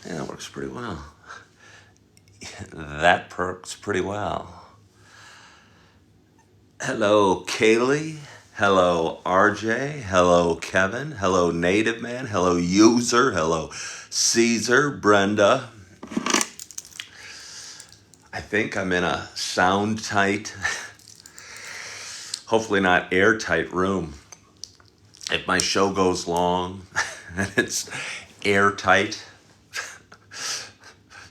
Yeah, that works pretty well. That perks pretty well. Hello, Kaylee. Hello, RJ. Hello, Kevin. Hello, Native Man. Hello, User. Hello, Caesar. Brenda. I think I'm in a sound tight, hopefully not airtight room. If my show goes long and it's airtight,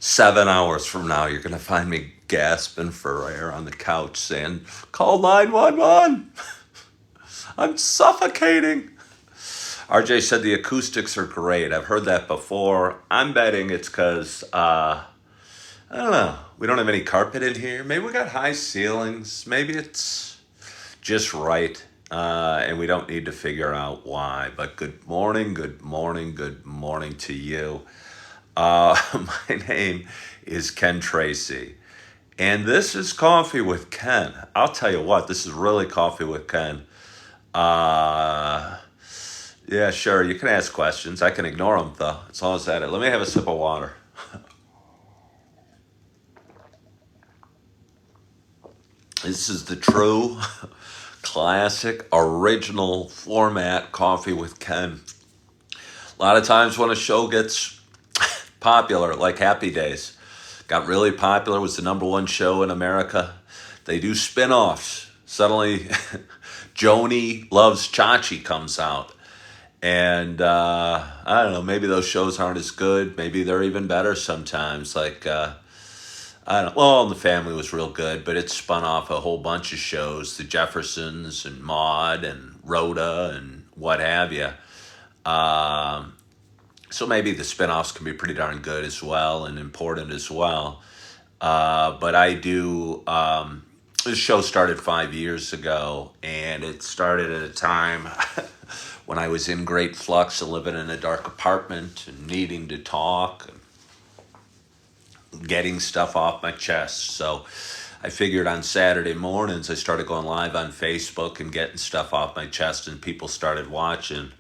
7 hours from now, you're going to find me gasping for air on the couch saying, call 911. I'm suffocating. RJ said the acoustics are great. I've heard that before. I'm betting it's because, I don't know, we don't have any carpet in here. Maybe we got high ceilings. Maybe it's just right. And we don't need to figure out why. But good morning, good morning, good morning to you. My name is Ken Tracy. And this is Coffee with Ken. I'll tell you what, this is really Coffee with Ken. Yeah, sure, you can ask questions. I can ignore them, though, as long as that. Let me have a sip of water. This is the true, classic, original format Coffee with Ken. A lot of times when a show gets popular, like Happy Days, got really popular, was the #1 show in America. They do spin-offs. Suddenly, Joni Loves Chachi comes out. And I don't know, maybe those shows aren't as good. Maybe they're even better sometimes. Like, I don't know. Well, The Family was real good, but it spun off a whole bunch of shows. The Jeffersons and Maude and Rhoda and what have you. So maybe the spin-offs can be pretty darn good as well and important as well. But I do, this show started 5 years ago, and it started at a time when I was in great flux and living in a dark apartment and needing to talk and getting stuff off my chest. So I figured on Saturday mornings, I started going live on Facebook and getting stuff off my chest, and people started watching.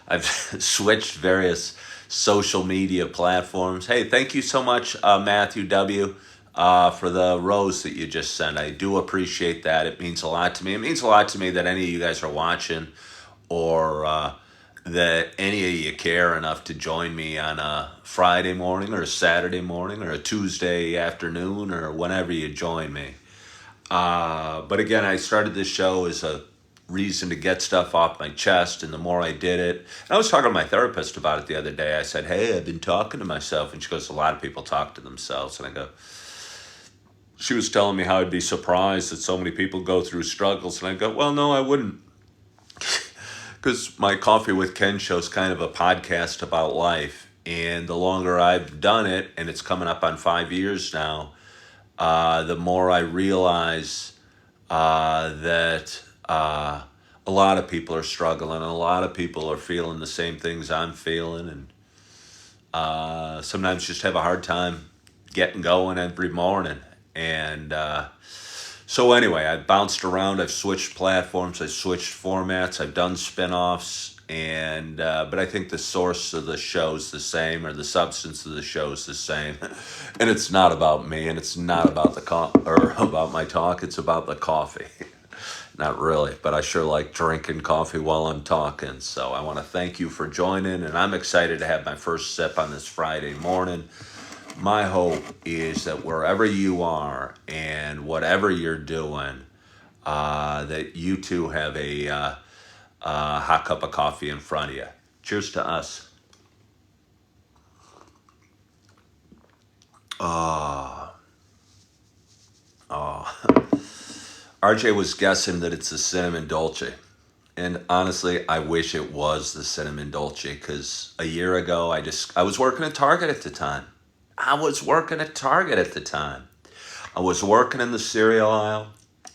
I've switched various social media platforms. Hey, thank you so much, Matthew W., for the rose that you just sent. I do appreciate that. It means a lot to me. It means a lot to me that any of you guys are watching, or that any of you care enough to join me on a Friday morning or a Saturday morning or a Tuesday afternoon or whenever you join me. But again, I started this show as a reason to get stuff off my chest, and the more I did it, and I was talking to my therapist about it the other day. I said, hey, I've been talking to myself, and she goes, a lot of people talk to themselves. And I go, she was telling me how I'd be surprised that so many people go through struggles, and I go, well, no, I wouldn't, because my Coffee with Ken show is kind of a podcast about life, and the longer I've done it, and it's coming up on 5 years now, the more I realize that a lot of people are struggling, and a lot of people are feeling the same things I'm feeling, and sometimes just have a hard time getting going every morning. And so anyway, I've bounced around, I've switched platforms, I've switched formats, I've done spin-offs, and but I think the source of the show's the same, or the substance of the show's the same. And it's not about me, and it's not about or about my talk, it's about the coffee. Not really, but I sure like drinking coffee while I'm talking. So I want to thank you for joining, and I'm excited to have my first sip on this Friday morning. My hope is that wherever you are and whatever you're doing, that you too have a hot cup of coffee in front of you. Cheers to us. Oh, oh. RJ was guessing that it's the cinnamon Dolce. And honestly, I wish it was the cinnamon Dolce, because a year ago, I was working at Target at the time. I was working in the cereal aisle.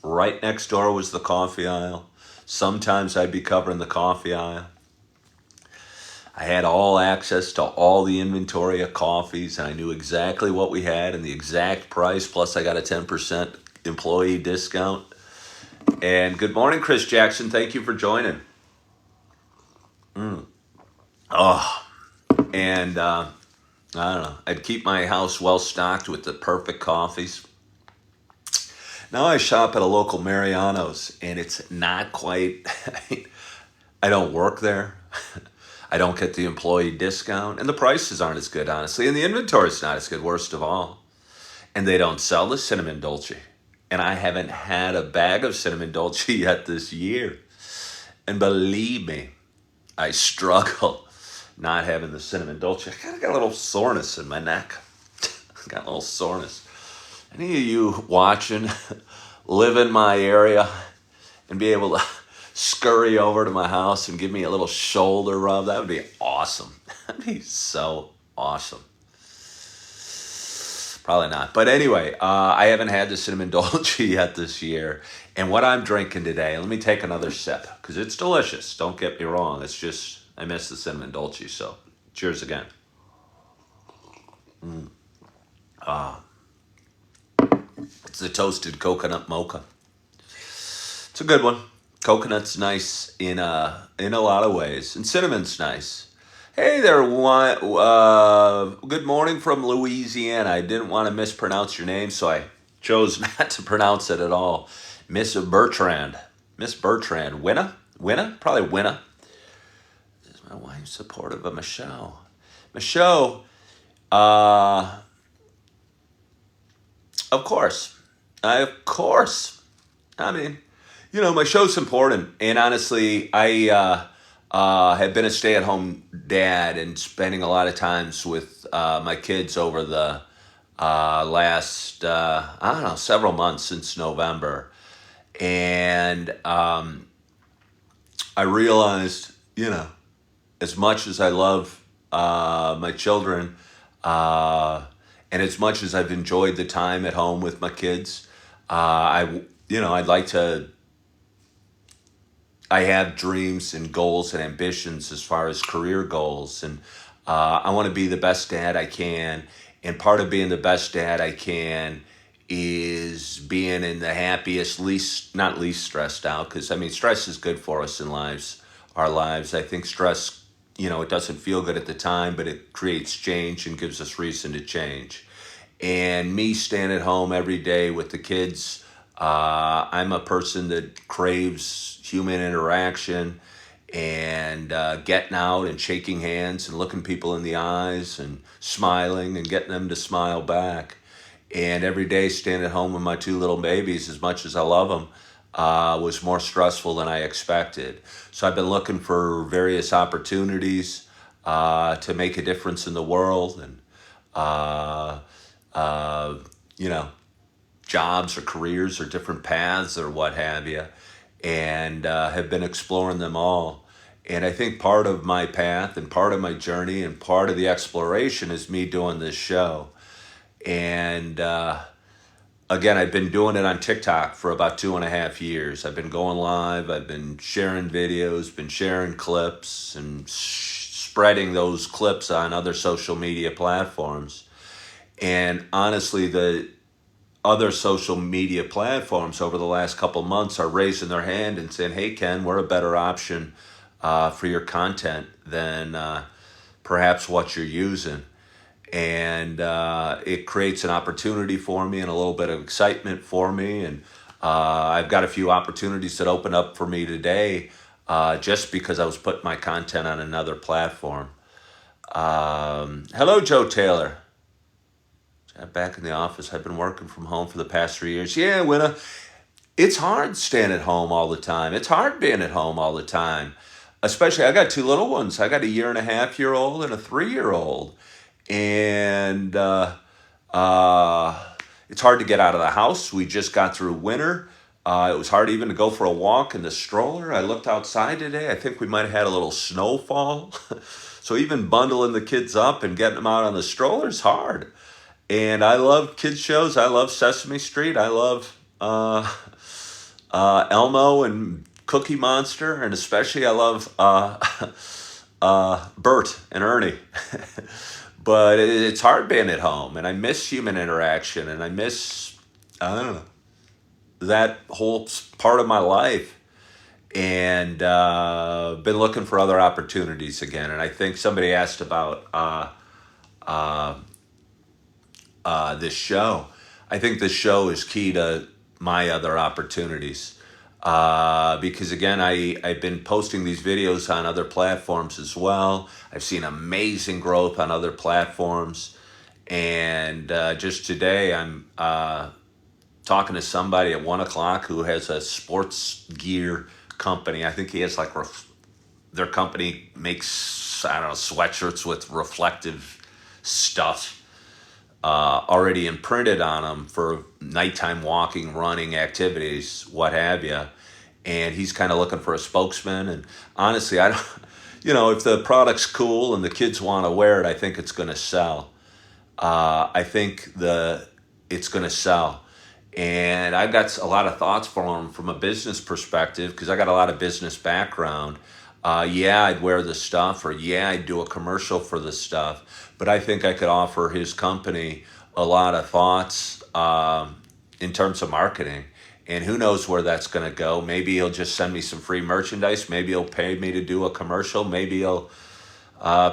Right next door was the coffee aisle. Sometimes I'd be covering the coffee aisle. I had all access to all the inventory of coffees, and I knew exactly what we had and the exact price, plus I got a 10% employee discount. And good morning, Chris Jackson. Thank you for joining. Oh, and I don't know. I'd keep my house well stocked with the perfect coffees. Now I shop at a local Mariano's, and it's not quite. I don't work there. I don't get the employee discount, and the prices aren't as good, honestly, and the inventory's not as good. Worst of all, and they don't sell the cinnamon dolce, and I haven't had a bag of cinnamon dolce yet this year. And believe me, I struggle not having the cinnamon dolce. I kind of got a little soreness in my neck. I got a little soreness. Any of you watching live in my area and be able to scurry over to my house and give me a little shoulder rub? That would be awesome. That'd be so awesome. Probably not. But anyway, I haven't had the cinnamon dolce yet this year. And what I'm drinking today, let me take another sip because it's delicious. Don't get me wrong. It's just, I miss the cinnamon dolce. So cheers again. It's the toasted coconut mocha. It's a good one. Coconut's nice in a lot of ways. And cinnamon's nice. Hey there, good morning from Louisiana. I didn't want to mispronounce your name, so I chose not to pronounce it at all. Miss Bertrand. Miss Bertrand. Winna? Winna? Probably Winna. Is my wife supportive of Michelle? Michelle, of course. Of course. I mean, my show's important. And honestly, I have been a stay-at-home dad and spending a lot of times with my kids over the last, I don't know, several months since November. And I realized, as much as I love my children, and as much as I've enjoyed the time at home with my kids, I'd like to. I have dreams and goals and ambitions as far as career goals, and I want to be the best dad I can. And part of being the best dad I can is being in the happiest, not least stressed out, because stress is good for us in our lives. I think stress, it doesn't feel good at the time, but it creates change and gives us reason to change. And me staying at home every day with the kids, I'm a person that craves human interaction and getting out and shaking hands and looking people in the eyes and smiling and getting them to smile back. And every day staying at home with my two little babies, as much as I love them, was more stressful than I expected. So I've been looking for various opportunities to make a difference in the world, and jobs or careers or different paths or what have you, and have been exploring them all. And I think part of my path and part of my journey and part of the exploration is me doing this show. And again, I've been doing it on TikTok for about 2.5 years. I've been going live. I've been sharing videos, been sharing clips, and spreading those clips on other social media platforms. And honestly, the other social media platforms over the last couple months are raising their hand and saying, hey, Ken, we're a better option for your content than perhaps what you're using. And it creates an opportunity for me and a little bit of excitement for me. And I've got a few opportunities that open up for me today just because I was putting my content on another platform. Hello, Joe Taylor. I'm back in the office. I've been working from home for the past 3 years. Yeah, Winna, it's hard staying at home all the time. It's hard being at home all the time. Especially, I got two little ones. I got a 1.5-year-old and a 3-year-old. And it's hard to get out of the house. We just got through winter. It was hard even to go for a walk in the stroller. I looked outside today. I think we might have had a little snowfall. So even bundling the kids up and getting them out on the stroller is hard. And I love kids shows. I love Sesame Street. I love Elmo and Cookie Monster. And especially I love Bert and Ernie. But it's hard being at home. And I miss human interaction. And I miss, I don't know, that whole part of my life. And been looking for other opportunities again. And I think somebody asked about this show. I think this show is key to my other opportunities. Because again, I've been posting these videos on other platforms as well. I've seen amazing growth on other platforms. And just today, I'm talking to somebody at 1 o'clock who has a sports gear company. I think he has like their company makes, I don't know, sweatshirts with reflective stuff already imprinted on them for nighttime walking, running activities, what have you. And he's kind of looking for a spokesman. And honestly, I don't, if the product's cool and the kids want to wear it, I think it's going to sell. I think it's going to sell. And I've got a lot of thoughts for him from a business perspective because I got a lot of business background. Yeah, I'd wear the stuff, or yeah, I'd do a commercial for the stuff. But I think I could offer his company a lot of thoughts in terms of marketing. And who knows where that's going to go. Maybe he'll just send me some free merchandise. Maybe he'll pay me to do a commercial. Maybe he'll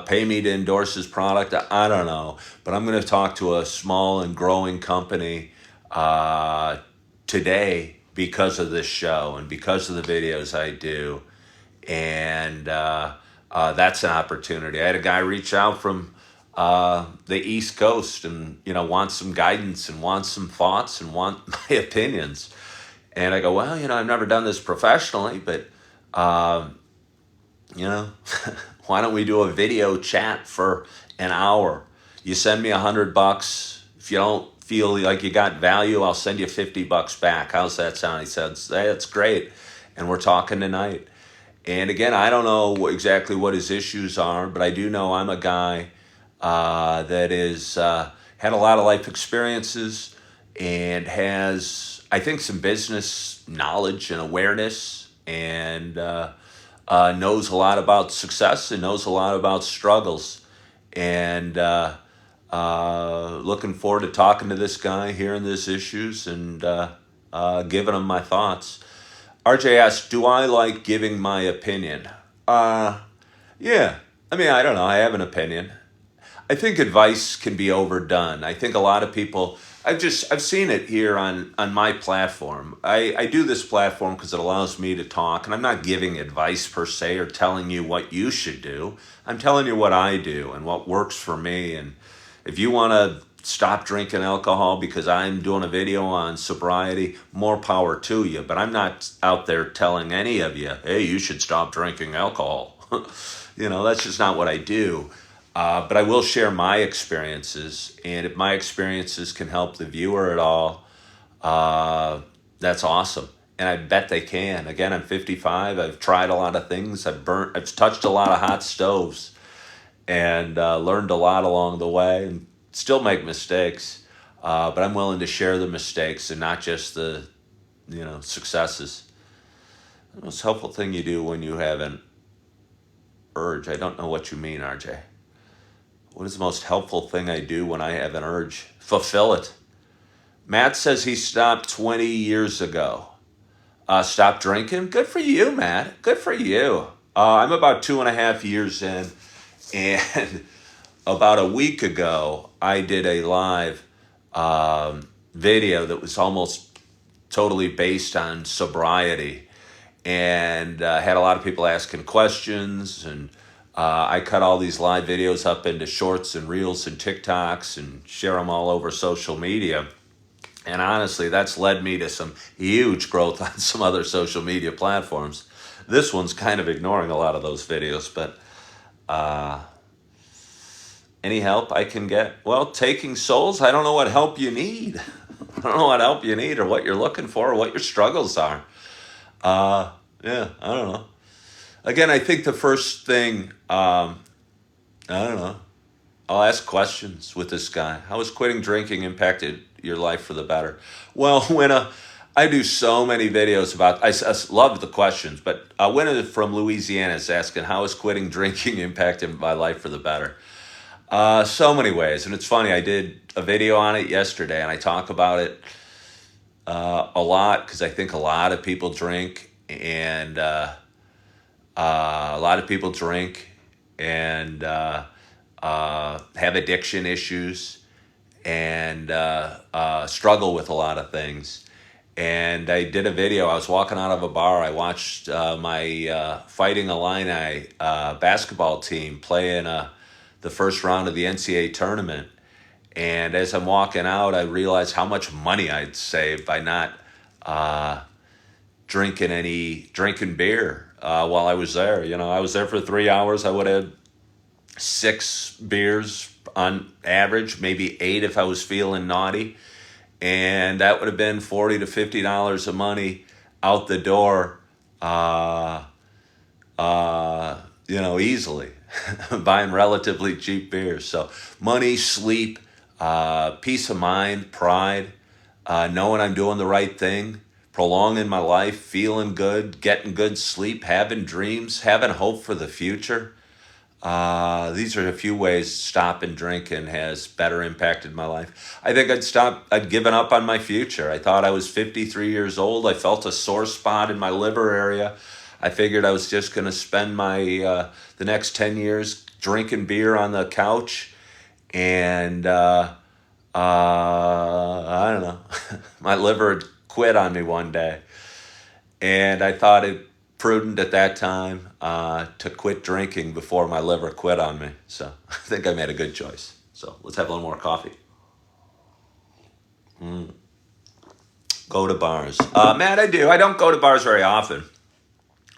pay me to endorse his product. I don't know. But I'm going to talk to a small and growing company today because of this show and because of the videos I do. And that's an opportunity. I had a guy reach out from the East Coast and, wants some guidance and wants some thoughts and want my opinions. And I go, well, I've never done this professionally, but, why don't we do a video chat for an hour? You send me $100. If you don't feel like you got value, I'll send you $50 back. How's that sound? He said, hey, that's great. And we're talking tonight. And again, I don't know exactly what his issues are, but I do know I'm a guy that is had a lot of life experiences and has, I think, some business knowledge and awareness, and knows a lot about success and knows a lot about struggles. And looking forward to talking to this guy, hearing his issues, and giving him my thoughts. RJ asks, do I like giving my opinion? Yeah. I mean, I don't know. I have an opinion. I think advice can be overdone. I think a lot of people, I've seen it here on my platform. I do this platform because it allows me to talk, and I'm not giving advice per se or telling you what you should do. I'm telling you what I do and what works for me. And if you want to stop drinking alcohol because I'm doing a video on sobriety, more power to you. But I'm not out there telling any of you, hey, you should stop drinking alcohol. That's just not what I do. But I will share my experiences. And if my experiences can help the viewer at all, that's awesome. And I bet they can. Again, I'm 55. I've tried a lot of things. I've touched a lot of hot stoves and learned a lot along the way, and still make mistakes, but I'm willing to share the mistakes and not just the, successes. The most helpful thing you do when you have an urge. I don't know what you mean, RJ. What is the most helpful thing I do when I have an urge? Fulfill it. Matt says he stopped 20 years ago. Stopped drinking? Good for you, Matt. Good for you. I'm about 2.5 years in, and about a week ago, I did a live video that was almost totally based on sobriety, and had a lot of people asking questions, and I cut all these live videos up into shorts and reels and TikToks and share them all over social media. And honestly, that's led me to some huge growth on some other social media platforms. This one's kind of ignoring a lot of those videos, but any help I can get? Well, taking souls, I don't know what help you need. I don't know what help you need or what you're looking for or what your struggles are. Yeah, I don't know. Again, I think the first thing, I don't know. I'll ask questions with this guy. How has quitting drinking impacted your life for the better? Well, I do so many videos about, I love the questions, but Winna from Louisiana is asking, how has quitting drinking impacted my life for the better? So many ways. And it's funny, I did a video on it yesterday, and I talk about it a lot because I think a lot of people drink, and a lot of people drink and have addiction issues, and struggle with a lot of things. And I did a video. I was walking out of a bar. I watched my Fighting Illini basketball team play in the first round of the NCAA tournament. And as I'm walking out, I realized how much money I'd saved by not uh, drinking beer while I was there. I was there for 3 hours. I would have 6 beers on average, maybe 8 if I was feeling naughty, and that would have been $40 to $50 of money out the door, uh, easily, buying relatively cheap beers. So money, sleep, peace of mind, pride, knowing I'm doing the right thing, prolonging my life, feeling good, getting good sleep, having dreams, having hope for the future. These are a few ways stopping drinking has better impacted my life. I think I'd given up on my future. I thought I was 53 years old. I felt a sore spot in my liver area. I figured I was just going to spend the next 10 years drinking beer on the couch. And I don't know. My liver had quit on me one day. And I thought it prudent at that time to quit drinking before my liver quit on me. So I think I made a good choice. So let's have a little more coffee. Go to bars. Matt, I do. I don't go to bars very often.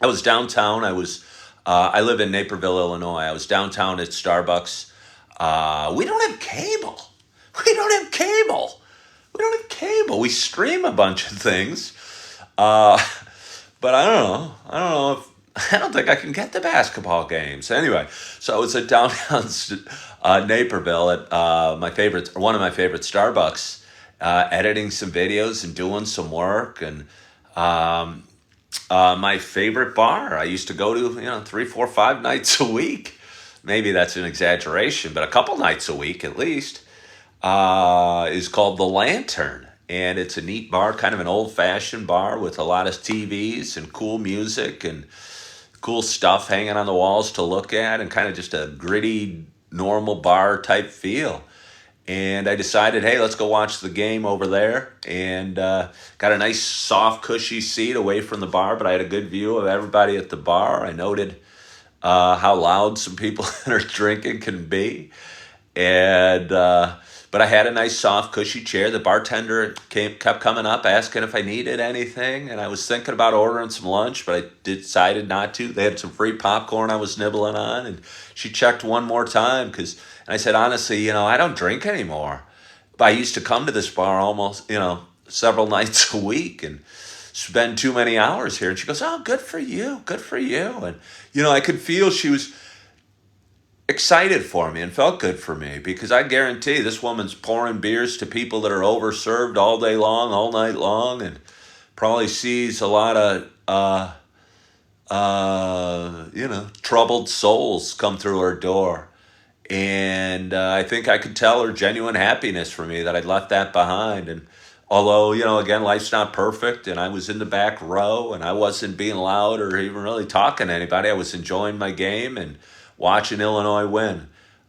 I was downtown. I live in Naperville, Illinois. I was downtown at Starbucks. We don't have cable. We don't have cable. We don't have cable. We stream a bunch of things. Uh, But I don't know. I don't think I can get the basketball games. Anyway, so I was at downtown Naperville at one of my favorite Starbucks, editing some videos and doing some work. And um, my favorite bar I used to go to, 3, 4, 5 nights a week. Maybe that's an exaggeration, but a couple nights a week at least, is called The Lantern. And it's a neat bar, kind of an old-fashioned bar with a lot of TVs and cool music and cool stuff hanging on the walls to look at, and kind of just a gritty, normal bar type feel. And I decided, hey, let's go watch the game over there. And got a nice, soft, cushy seat away from the bar, but I had a good view of everybody at the bar. I noted how loud some people that are drinking can be. And but I had a nice, soft, cushy chair. The bartender kept coming up, asking if I needed anything, and I was thinking about ordering some lunch, but I decided not to. They had some free popcorn I was nibbling on, and she checked one more time and I said, honestly, I don't drink anymore. But I used to come to this bar almost, several nights a week and spend too many hours here. And she goes, oh, good for you, good for you. And I could feel she was excited for me and felt good for me, because I guarantee this woman's pouring beers to people that are overserved all day long, all night long, and probably sees a lot of troubled souls come through her door. And I think I could tell her genuine happiness for me that I'd left that behind. And although, again, life's not perfect, and I was in the back row and I wasn't being loud or even really talking to anybody, I was enjoying my game and watching Illinois win.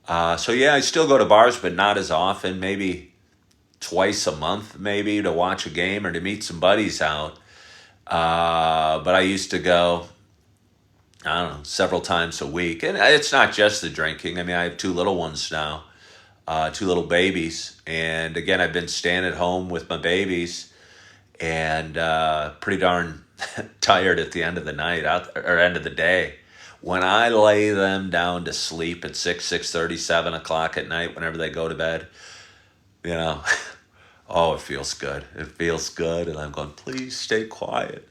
So yeah, I still go to bars, but not as often, maybe twice a month, maybe, to watch a game or to meet some buddies out. But I used to go, I don't know, several times a week. And it's not just the drinking. I mean, I have 2 little ones now, 2 little babies. And again, I've been staying at home with my babies, and pretty darn tired at the end of the night, or end of the day. When I lay them down to sleep at 6:30, 7 o'clock at night, whenever they go to bed, oh, it feels good. It feels good. And I'm going, please stay quiet.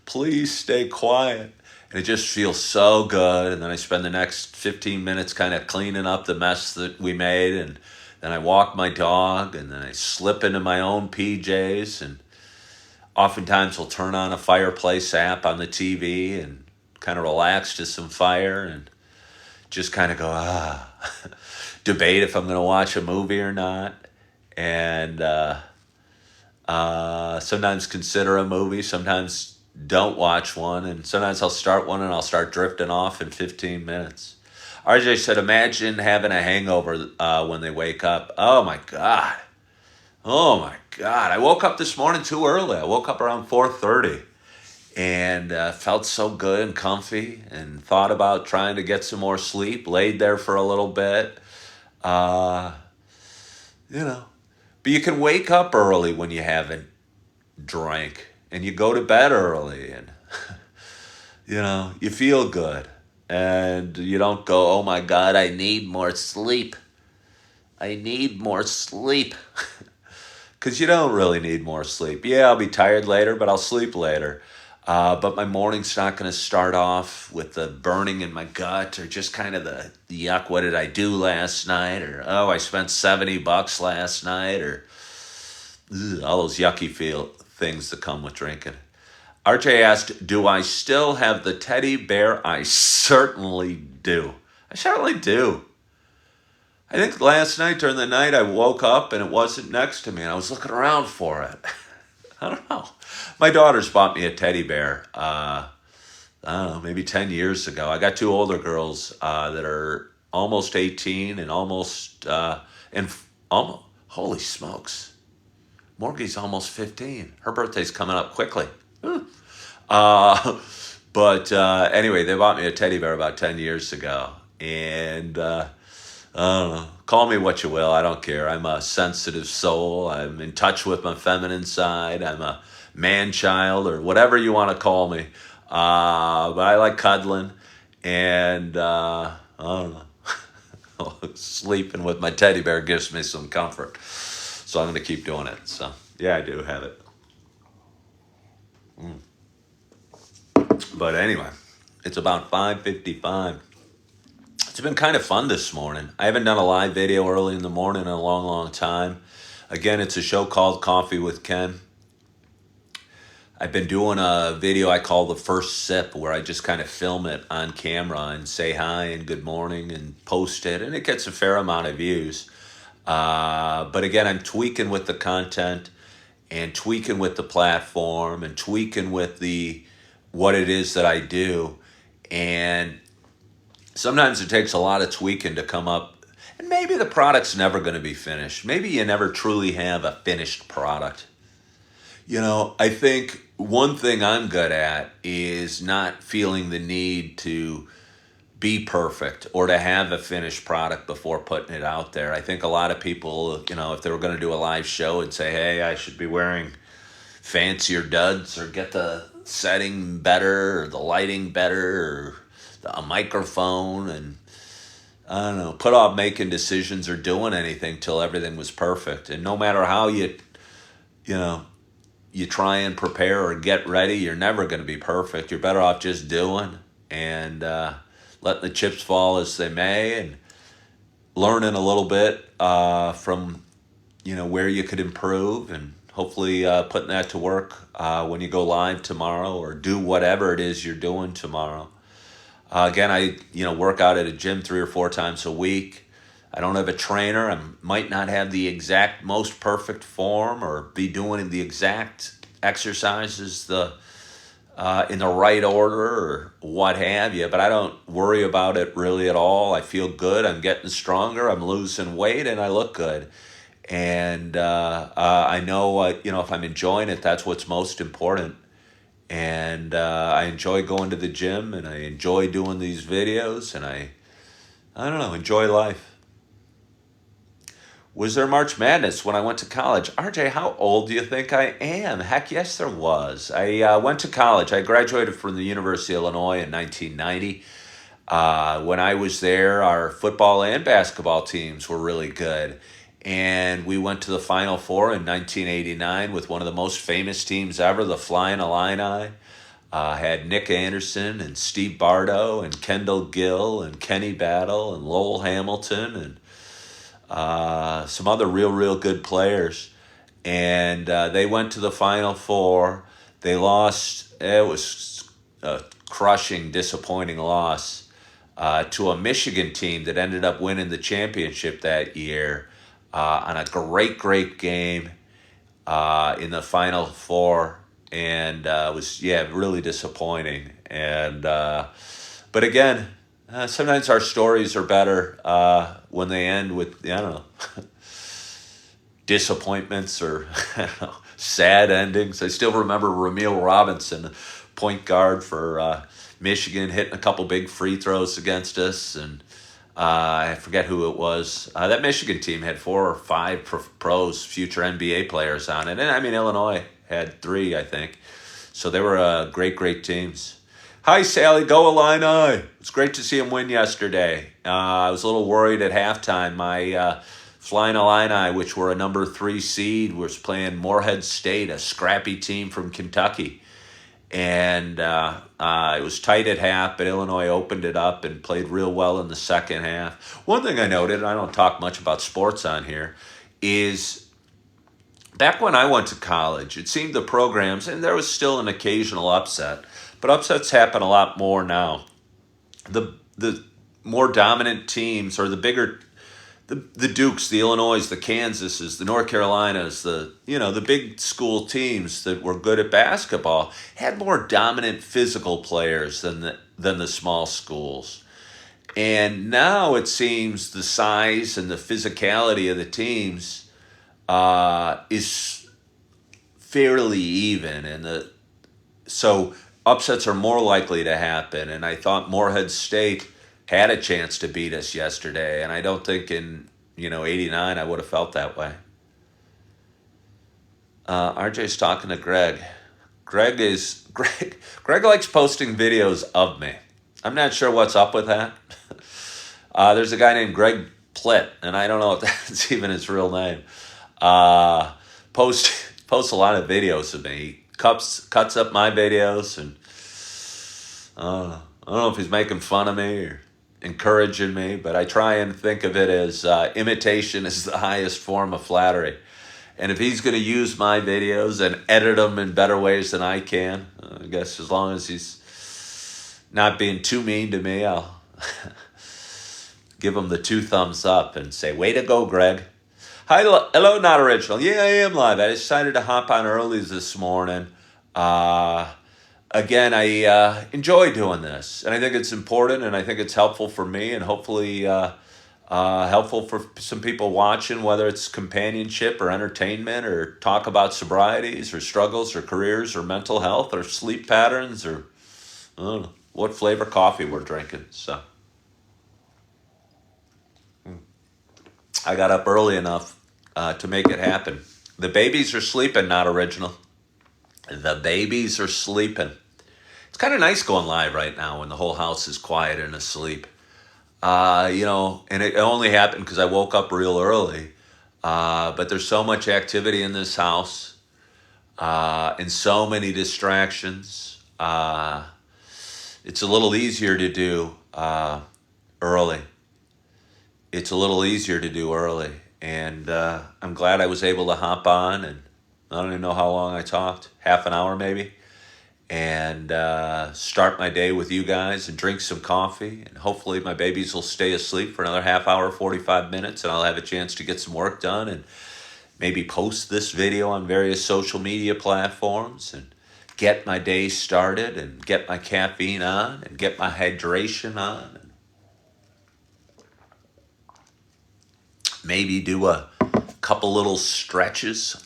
Please stay quiet. And it just feels so good. And then I spend the next 15 minutes kind of cleaning up the mess that we made. And then I walk my dog, and then I slip into my own PJs. And oftentimes we'll turn on a fireplace app on the TV and kind of relax to some fire and just kind of go, debate if I'm going to watch a movie or not. And sometimes consider a movie, sometimes don't watch one, and sometimes I'll start one and I'll start drifting off in 15 minutes. RJ said, imagine having a hangover when they wake up. Oh my God. Oh my God. I woke up this morning too early. I woke up around 4:30 and felt so good and comfy and thought about trying to get some more sleep, laid there for a little bit. Uh, you know, but you can wake up early when you haven't drank and you go to bed early and, you feel good and you don't go, oh my God, I need more sleep. I need more sleep. Because you don't really need more sleep. Yeah, I'll be tired later, but I'll sleep later. But my morning's not going to start off with the burning in my gut or just kind of the yuck, what did I do last night? Or, oh, I spent $70 last night. Or all those yucky things that come with drinking. RJ asked, do I still have the teddy bear? I certainly do. I certainly do. I think last night during the night I woke up and it wasn't next to me and I was looking around for it. I don't know. My daughter's bought me a teddy bear, I don't know, maybe 10 years ago. I got two older girls that are almost 18 and holy smokes, Morgie's almost 15. Her birthday's coming up quickly. But anyway, they bought me a teddy bear about 10 years ago. And I don't know. Call me what you will. I don't care. I'm a sensitive soul. I'm in touch with my feminine side. I'm a man child or whatever you want to call me. But I like cuddling. And I don't know. Sleeping with my teddy bear gives me some comfort. So I'm going to keep doing it. So, yeah, I do have it. But anyway, it's about 5:55. It's been kind of fun this morning. I haven't done a live video early in the morning in a long, long time. Again, it's a show called Coffee with Ken. I've been doing a video I call The First Sip, where I just kind of film it on camera and say hi and good morning and post it, and it gets a fair amount of views. But again, I'm tweaking with the content and tweaking with the platform and tweaking with what it is that I do. And sometimes it takes a lot of tweaking to come up, and maybe the product's never going to be finished. Maybe you never truly have a finished product. I think one thing I'm good at is not feeling the need to be perfect or to have a finished product before putting it out there. I think a lot of people, if they were going to do a live show and say, hey, I should be wearing fancier duds or get the setting better or the lighting better or a microphone, and I don't know, put off making decisions or doing anything till everything was perfect. And no matter how you try and prepare or get ready, you're never going to be perfect. You're better off just doing and letting the chips fall as they may and learning a little bit from where you could improve, and hopefully putting that to work when you go live tomorrow or do whatever it is you're doing tomorrow. Again, I work out at a gym 3 or 4 times a week. I don't have a trainer. I might not have the exact most perfect form or be doing the exact exercises in the right order or what have you, but I don't worry about it really at all. I feel good. I'm getting stronger. I'm losing weight, and I look good. And I know, if I'm enjoying it, that's what's most important. And I enjoy going to the gym, and I enjoy doing these videos, and I don't know, enjoy life. Was there March Madness when I went to college? RJ, how old do you think I am? Heck yes, there was. I went to college. I graduated from the University of Illinois in 1990. When I was there, our football and basketball teams were really good. And we went to the Final Four in 1989 with one of the most famous teams ever, the Flying Illini. Had Nick Anderson and Steve Bardo and Kendall Gill and Kenny Battle and Lowell Hamilton and some other real good players. And they went to the Final Four. They lost. It was a crushing, disappointing loss to a Michigan team that ended up winning the championship that year on a great game in the Final Four. And it was, really disappointing. And but again, Sometimes our stories are better when they end with, I don't know, disappointments or I don't know, sad endings. I still remember Ramil Robinson, point guard for Michigan, hitting a couple big free throws against us, and I forget who it was. That Michigan team had 4 or 5 pros, future NBA players on it, and I mean Illinois had 3, I think. So they were great teams. Hi, Sally. Go Illini. It's great to see him win yesterday. I was a little worried at halftime. My Flying Illini, which were a number 3 seed, was playing Morehead State, a scrappy team from Kentucky. And it was tight at half, but Illinois opened it up and played real well in the second half. One thing I noted, and I don't talk much about sports on here, is back when I went to college, it seemed the programs, and there was still an occasional upset, but upsets happen a lot more now. The more dominant teams, or the bigger, the Dukes, the Illinois, the Kansases, the North Carolinas, the big school teams that were good at basketball had more dominant physical players than the small schools. And now it seems the size and the physicality of the teams is fairly even, and so upsets are more likely to happen. And I thought Morehead State had a chance to beat us yesterday, and I don't think in '89 I would have felt that way. RJ's talking to Greg. Greg likes posting videos of me. I'm not sure what's up with that. There's a guy named Greg Plitt, and I don't know if that's even his real name. Posts a lot of videos of me. He cuts up my videos, and I don't know if he's making fun of me or encouraging me, but I try and think of it as imitation is the highest form of flattery. And if he's going to use my videos and edit them in better ways than I can, I guess as long as he's not being too mean to me, I'll give him the 2 thumbs up and say, way to go, Greg. Hi, hello, Not Original. Yeah, I am live. I decided to hop on early this morning. Again, I enjoy doing this, and I think it's important, and I think it's helpful for me, and hopefully helpful for some people watching, whether it's companionship or entertainment or talk about sobrieties or struggles or careers or mental health or sleep patterns or I don't know, what flavor coffee we're drinking. So I got up early enough to make it happen. The babies are sleeping, Not Original. The babies are sleeping. It's kind of nice going live right now when the whole house is quiet and asleep. And it only happened because I woke up real early. But there's so much activity in this house and so many distractions. It's a little easier to do early. It's a little easier to do early. And I'm glad I was able to hop on, and I don't even know how long I talked, half an hour maybe, and start my day with you guys and drink some coffee. And hopefully my babies will stay asleep for another half hour, 45 minutes, and I'll have a chance to get some work done and maybe post this video on various social media platforms and get my day started and get my caffeine on and get my hydration on. And maybe do a couple little stretches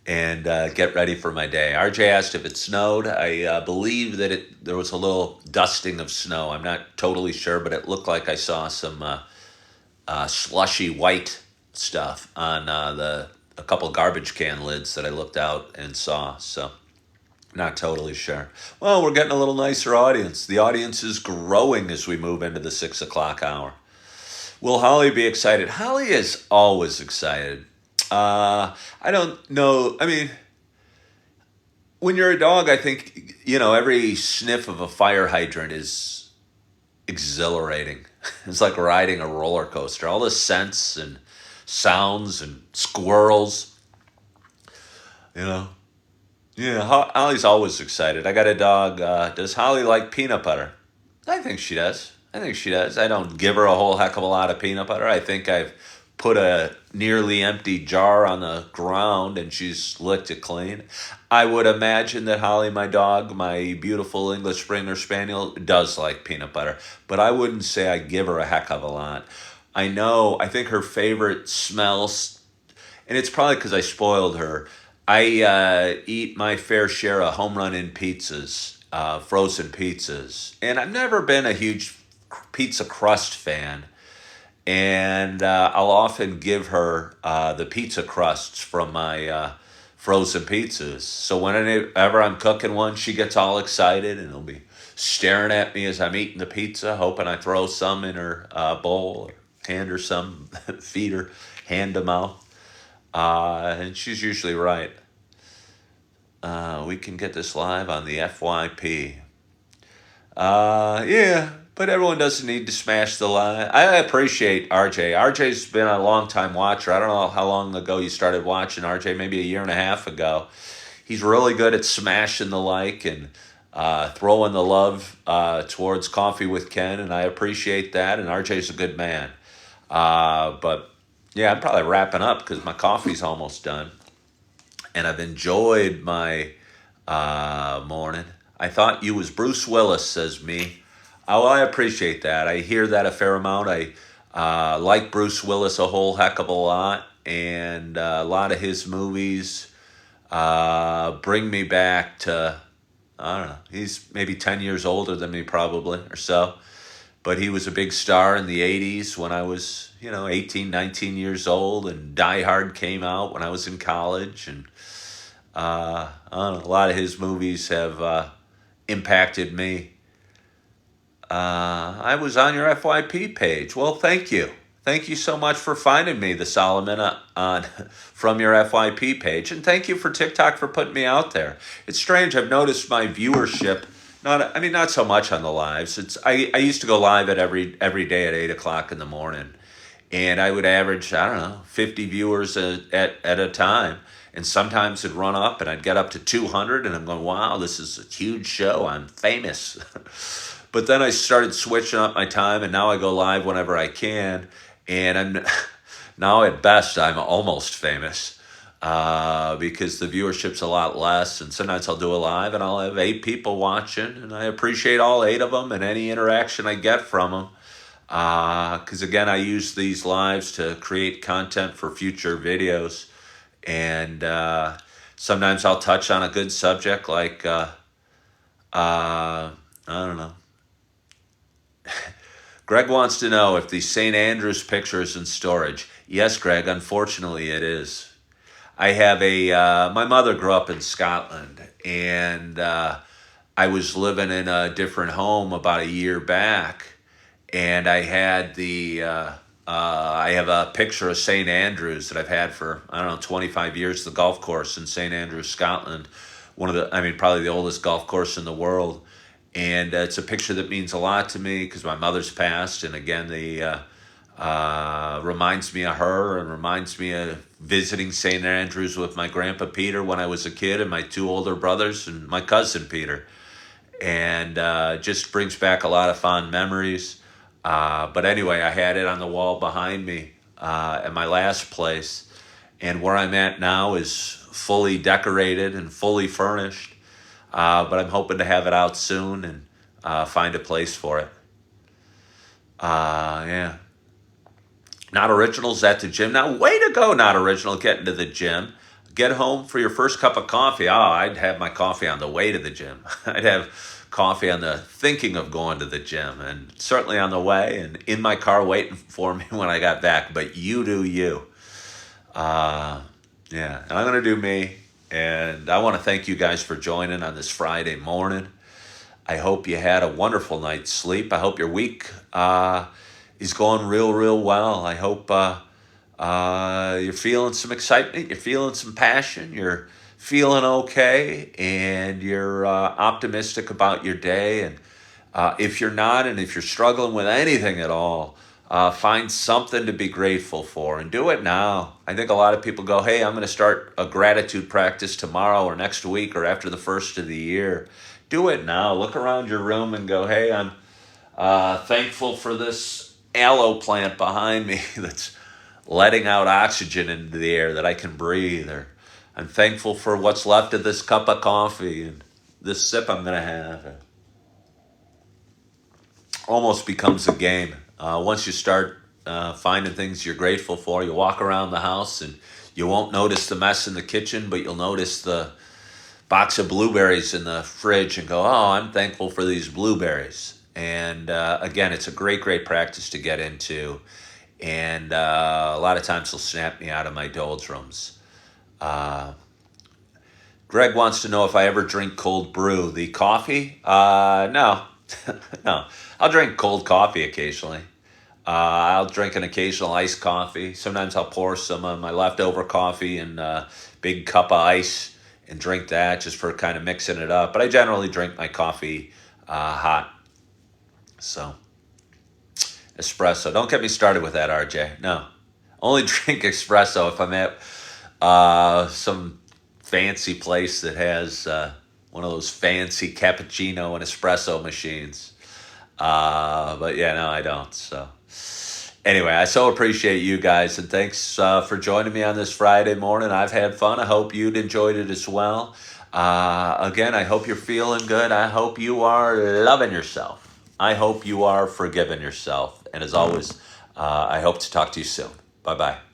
and get ready for my day. RJ asked if it snowed. I believe that there was a little dusting of snow. I'm not totally sure, but it looked like I saw some slushy white stuff on a couple garbage can lids that I looked out and saw. So not totally sure. Well, we're getting a little nicer audience. The audience is growing as we move into the 6 o'clock hour. Will Holly be excited? Holly is always excited. I don't know. I mean, when you're a dog, I think, every sniff of a fire hydrant is exhilarating. It's like riding a roller coaster. All the scents and sounds and squirrels, Yeah, Holly's always excited. I got a dog. Does Holly like peanut butter? I think she does. I don't give her a whole heck of a lot of peanut butter. I think I've put a nearly empty jar on the ground and she's licked it clean. I would imagine that Holly, my dog, my beautiful English Springer Spaniel, does like peanut butter, but I wouldn't say I give her a heck of a lot. I think her favorite smells, and it's probably because I spoiled her. I eat my fair share of home run in pizzas, frozen pizzas, and I've never been a huge pizza crust fan. And I'll often give her the pizza crusts from my frozen pizzas. So whenever I'm cooking one, she gets all excited and will be staring at me as I'm eating the pizza, hoping I throw some in her bowl or hand her some, feed her, hand to mouth. And she's usually right. We can get this live on the FYP. Yeah, but everyone doesn't need to smash the line. I appreciate RJ. RJ's been a long time watcher. I don't know how long ago you started watching RJ, maybe a year and a half ago. He's really good at smashing the like and throwing the love towards Coffee with Ken, and I appreciate that. And RJ's a good man. But yeah, I'm probably wrapping up because my coffee's almost done. And I've enjoyed my morning. I thought you was Bruce Willis, says me. Oh, I appreciate that. I hear that a fair amount. I like Bruce Willis a whole heck of a lot. And a lot of his movies bring me back to, I don't know, he's maybe 10 years older than me probably or so. But he was a big star in the 80s when I was, 18, 19 years old. And Die Hard came out when I was in college. And I don't know, a lot of his movies have impacted me. I was on your FYP page. Well, thank you. Thank you so much for finding me, the Solomon, on from your FYP page. And thank you for TikTok for putting me out there. It's strange. I've noticed my viewership, not so much on the lives. I used to go live every day at 8 o'clock in the morning. And I would average, 50 viewers at a time. And sometimes it'd run up and I'd get up to 200 and I'm going, wow, this is a huge show. I'm famous. But then I started switching up my time and now I go live whenever I can. And now at best, I'm almost famous because the viewership's a lot less. And sometimes I'll do a live and I'll have 8 people watching. And I appreciate all 8 of them and any interaction I get from them. Because again, I use these lives to create content for future videos. And sometimes I'll touch on a good subject like, I don't know. Greg wants to know if the St. Andrews picture is in storage. Yes, Greg, unfortunately it is. I have my mother grew up in Scotland, and I was living in a different home about a year back, and I had I have a picture of St. Andrews that I've had for, 25 years, the golf course in St. Andrews, Scotland. Probably the oldest golf course in the world. And it's a picture that means a lot to me because my mother's passed. And again, reminds me of her and reminds me of visiting St. Andrews with my grandpa Peter when I was a kid and my 2 older brothers and my cousin Peter. And just brings back a lot of fond memories. But anyway, I had it on the wall behind me at my last place. And where I'm at now is fully decorated and fully furnished. But I'm hoping to have it out soon and find a place for it. Yeah. Not Original's at the gym. Now, way to go, Not Original, getting to the gym. Get home for your first cup of coffee. Oh, I'd have my coffee on the way to the gym. I'd have coffee on the thinking of going to the gym and certainly on the way and in my car waiting for me when I got back. But you do you. Yeah, and I'm going to do me. And I want to thank you guys for joining on this Friday morning. I hope you had a wonderful night's sleep. I hope your week is going real well. I hope you're feeling some excitement. You're feeling some passion. You're feeling okay. And you're optimistic about your day. And if you're not, and if you're struggling with anything at all, find something to be grateful for and do it now. I think a lot of people go, hey, I'm going to start a gratitude practice tomorrow or next week or after the first of the year. Do it now. Look around your room and go, hey, I'm thankful for this aloe plant behind me that's letting out oxygen into the air that I can breathe. Or I'm thankful for what's left of this cup of coffee and this sip I'm going to have. It almost becomes a game. Once you start finding things you're grateful for, you walk around the house and you won't notice the mess in the kitchen, but you'll notice the box of blueberries in the fridge and go, oh, I'm thankful for these blueberries. And again, it's a great, great practice to get into. And a lot of times it'll snap me out of my doldrums. Uh, Greg wants to know if I ever drink cold brew. The coffee? No. No. I'll drink cold coffee occasionally. I'll drink an occasional iced coffee. Sometimes I'll pour some of my leftover coffee in a big cup of ice and drink that just for kind of mixing it up. But I generally drink my coffee hot. So, espresso. Don't get me started with that, RJ. No. Only drink espresso if I'm at some fancy place that has one of those fancy cappuccino and espresso machines. But yeah, no, I don't. So anyway, I so appreciate you guys, and thanks for joining me on this Friday morning. I've had fun. I hope you'd enjoyed it as well. Again, I hope you're feeling good. I hope you are loving yourself. I hope you are forgiving yourself. And as always, I hope to talk to you soon. Bye-bye.